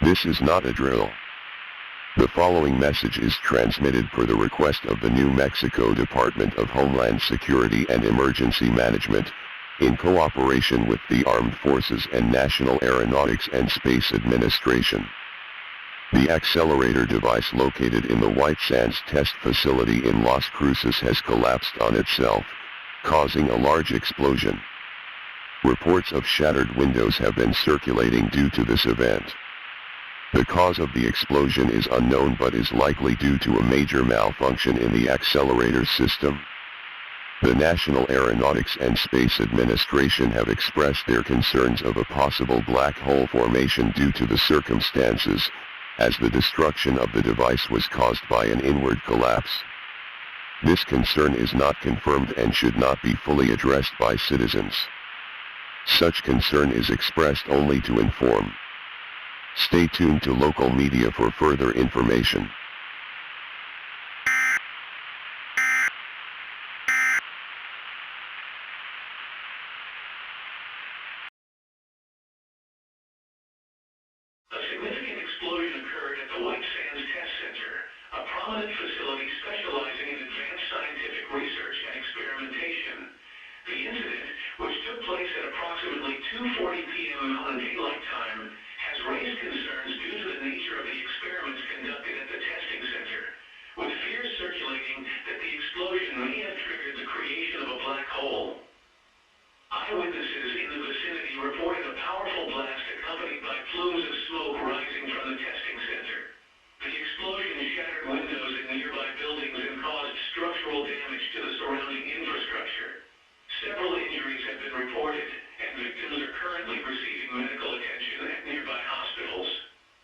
This is not a drill. The following message is transmitted per the request of the New Mexico Department of Homeland Security and Emergency Management, in cooperation with the Armed Forces and National Aeronautics and Space Administration. The accelerator device located in the White Sands test facility in Las Cruces has collapsed on itself, causing a large explosion. Reports of shattered windows have been circulating due to this event. The cause of the explosion is unknown but is likely due to a major malfunction in the accelerator system. The National Aeronautics and Space Administration have expressed their concerns of a possible black hole formation due to the circumstances, as the destruction of the device was caused by an inward collapse. This concern is not confirmed and should not be fully addressed by citizens. Such concern is expressed only to inform. Stay tuned to local media for further information. A significant explosion occurred at the White Sands Test Center, a prominent facility specializing in advanced scientific research and experimentation. The incident, which took place at approximately 2:40 p.m. on daylight time, has raised concerns due to the nature of the experiments conducted at the testing center, with fears circulating that the explosion may have triggered the creation of a black hole. Eyewitnesses in the vicinity reported a powerful blast accompanied by plumes of smoke rising from the testing center. The explosion shattered windows in nearby buildings and caused structural damage to the surrounding infrastructure. Several injuries have been reported, and victims are currently receiving medical attention at nearby hospitals.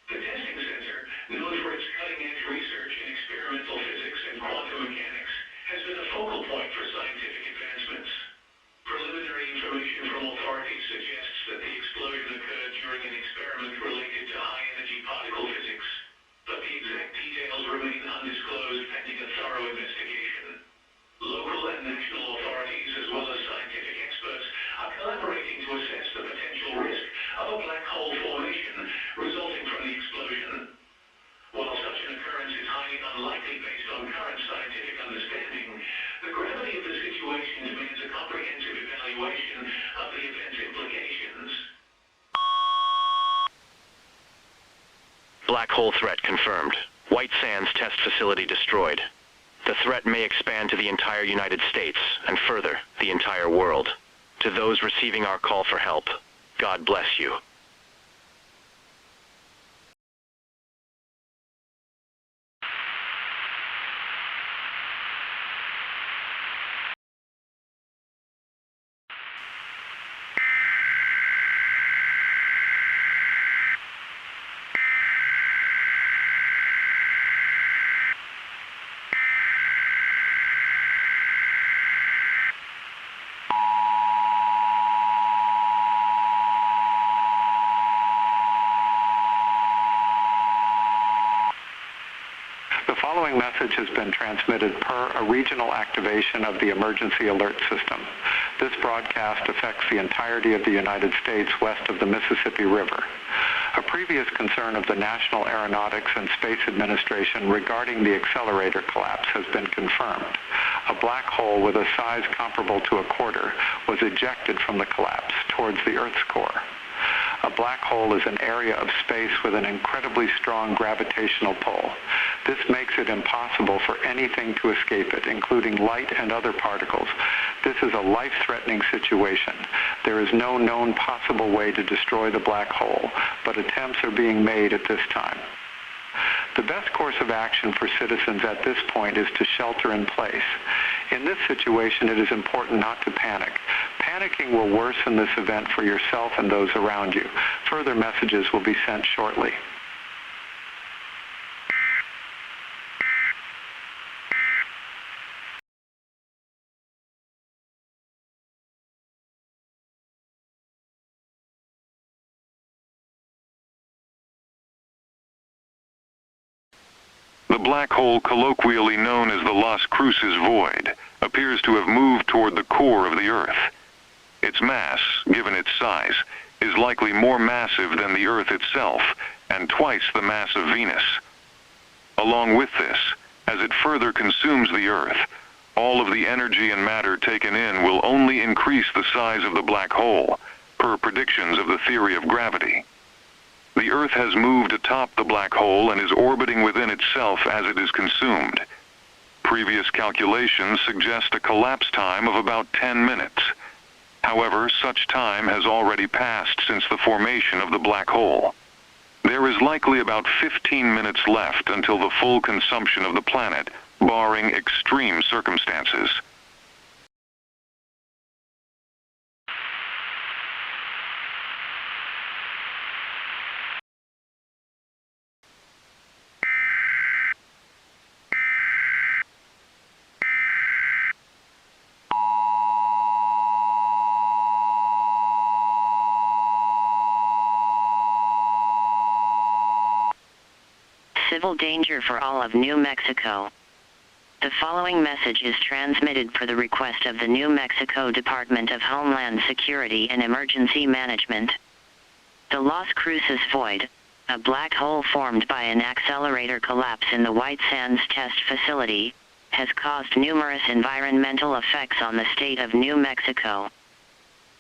The testing center, known for its cutting-edge research in experimental physics and quantum mechanics, has been a focal point for scientific advancements. Preliminary information from authorities suggests that the explosion occurred during an experiment related to high-energy particle physics, but the exact details remain undisclosed pending a thorough investigation. Local and national authorities, as well as scientific experts, are collaborating to assess the potential risk of a black hole formation resulting from the explosion. While such an occurrence is highly unlikely based on current scientific understanding, the gravity of the situation demands a comprehensive evaluation of the event's implications. Black hole threat confirmed. White Sands test facility destroyed. The threat may expand to the entire United States, and further, the entire world. To those receiving our call for help, God bless you. The following message has been transmitted per a regional activation of the emergency alert system. This broadcast affects the entirety of the United States west of the Mississippi River. A previous concern of the National Aeronautics and Space Administration regarding the accelerator collapse has been confirmed. A black hole with a size comparable to a quarter was ejected from the collapse towards the Earth's core. A black hole is an area of space with an incredibly strong gravitational pull. This makes it impossible for anything to escape it, including light and other particles. This is a life-threatening situation. There is no known possible way to destroy the black hole, but attempts are being made at this time. The best course of action for citizens at this point is to shelter in place. In this situation, it is important not to panic. Panicking will worsen this event for yourself and those around you. Further messages will be sent shortly. The black hole, colloquially known as the Las Cruces void, appears to have moved toward the core of the Earth. Its mass, given its size, is likely more massive than the Earth itself, and twice the mass of Venus. Along with this, as it further consumes the Earth, all of the energy and matter taken in will only increase the size of the black hole, per predictions of the theory of gravity. The Earth has moved atop the black hole and is orbiting within itself as it is consumed. Previous calculations suggest a collapse time of about 10 minutes. However, such time has already passed since the formation of the black hole. There is likely about 15 minutes left until the full consumption of the planet, barring extreme circumstances. Civil danger for all of New Mexico. The following message is transmitted per the request of the New Mexico Department of Homeland Security and Emergency Management. The Las Cruces Void, a black hole formed by an accelerator collapse in the White Sands Test Facility, has caused numerous environmental effects on the state of New Mexico.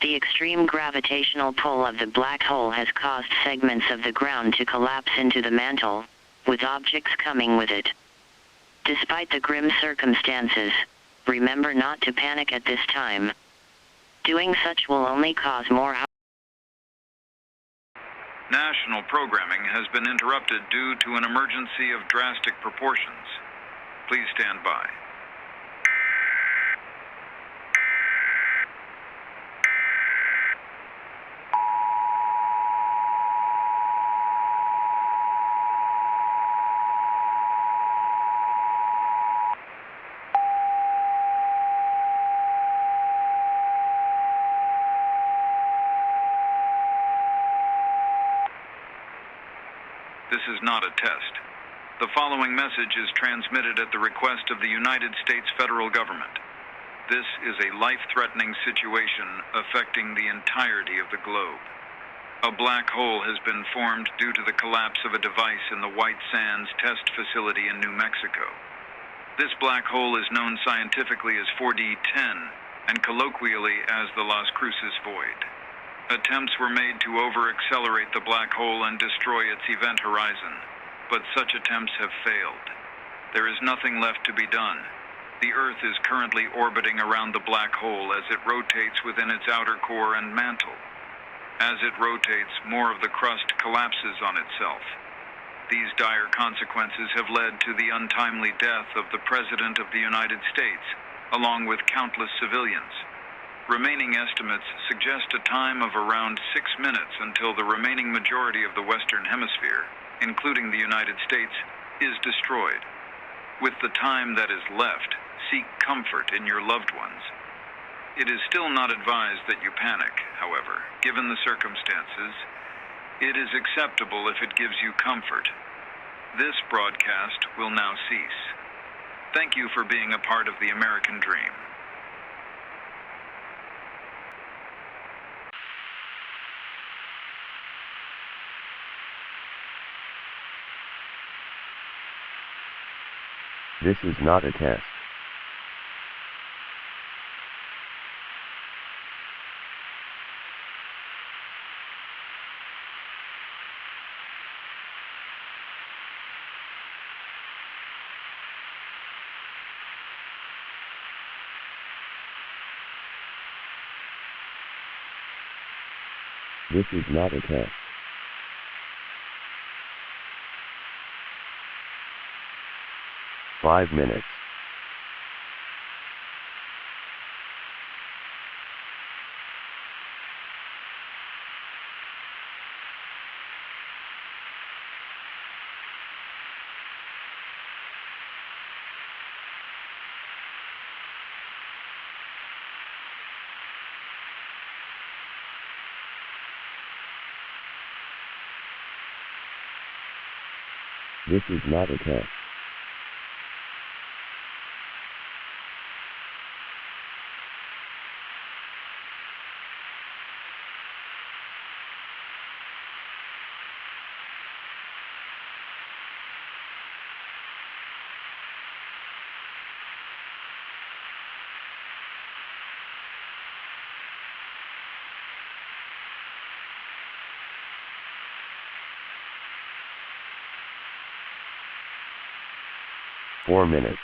The extreme gravitational pull of the black hole has caused segments of the ground to collapse into the mantle, with objects coming with it. Despite the grim circumstances, remember not to panic at this time. Doing such will only cause more National programming has been interrupted due to an emergency of drastic proportions. Please stand by. This is not a test. The following message is transmitted at the request of the United States federal government. This is a life-threatening situation affecting the entirety of the globe. A black hole has been formed due to the collapse of a device in the White Sands Test Facility in New Mexico. This black hole is known scientifically as 4D10 and colloquially as the Las Cruces Void. Attempts were made to over-accelerate the black hole and destroy its event horizon, but such attempts have failed. There is nothing left to be done. The Earth is currently orbiting around the black hole as it rotates within its outer core and mantle. As it rotates, more of the crust collapses on itself. These dire consequences have led to the untimely death of the President of the United States, along with countless civilians. Remaining estimates suggest a time of around 6 minutes until the remaining majority of the Western Hemisphere, including the United States, is destroyed. With the time that is left, seek comfort in your loved ones. It is still not advised that you panic, however, given the circumstances. It is acceptable if it gives you comfort. This broadcast will now cease. Thank you for being a part of the American dream. This is not a test. This is not a test. Five minutes. This is not a test. 4 minutes.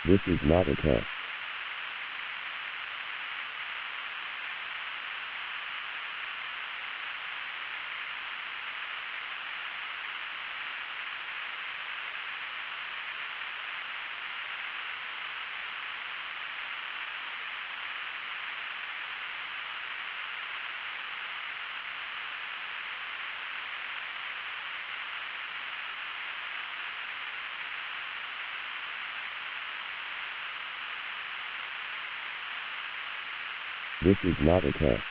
This is not a test. 'This is not a test.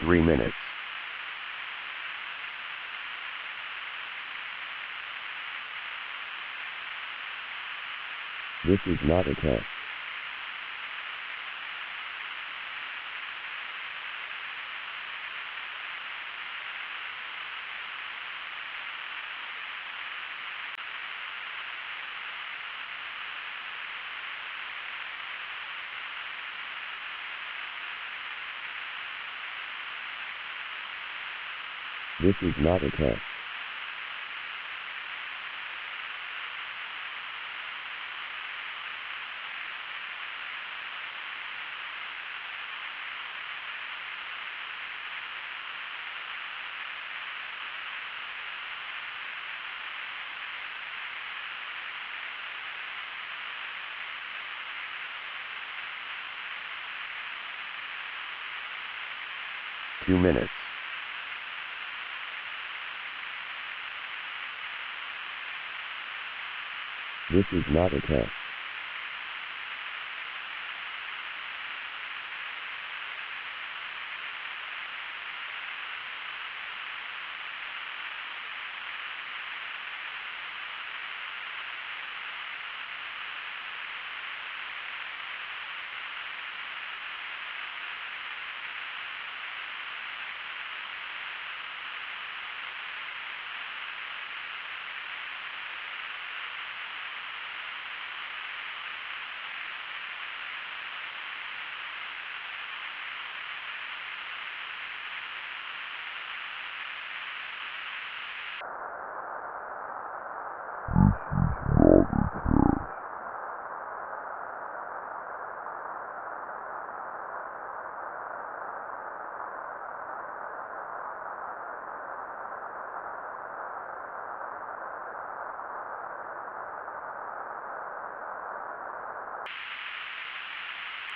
3 minutes. This is not a test. 'This is not a test. 2 minutes. This is not a test.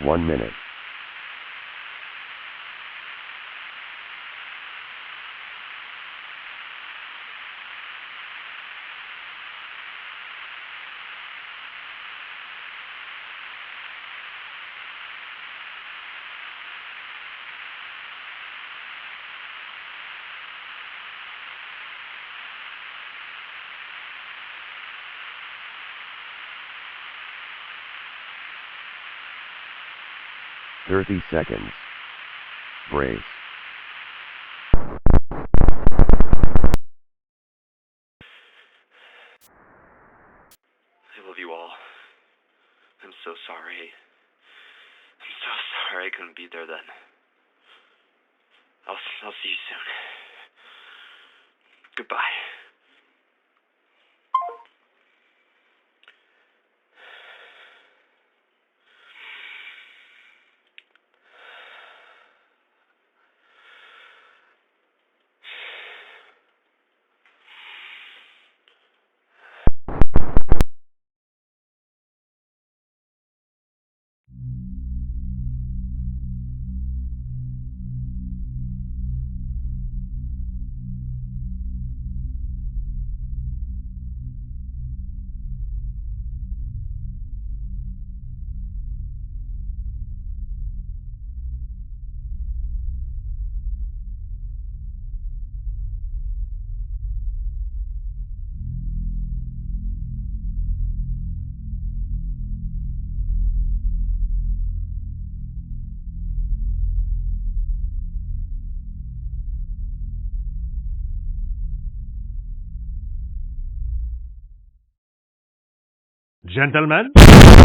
1 minute. Thirty seconds. Brace. I love you all. I'm so sorry. I'm so sorry I couldn't be there then. I'll see you soon. Goodbye. Gentlemen,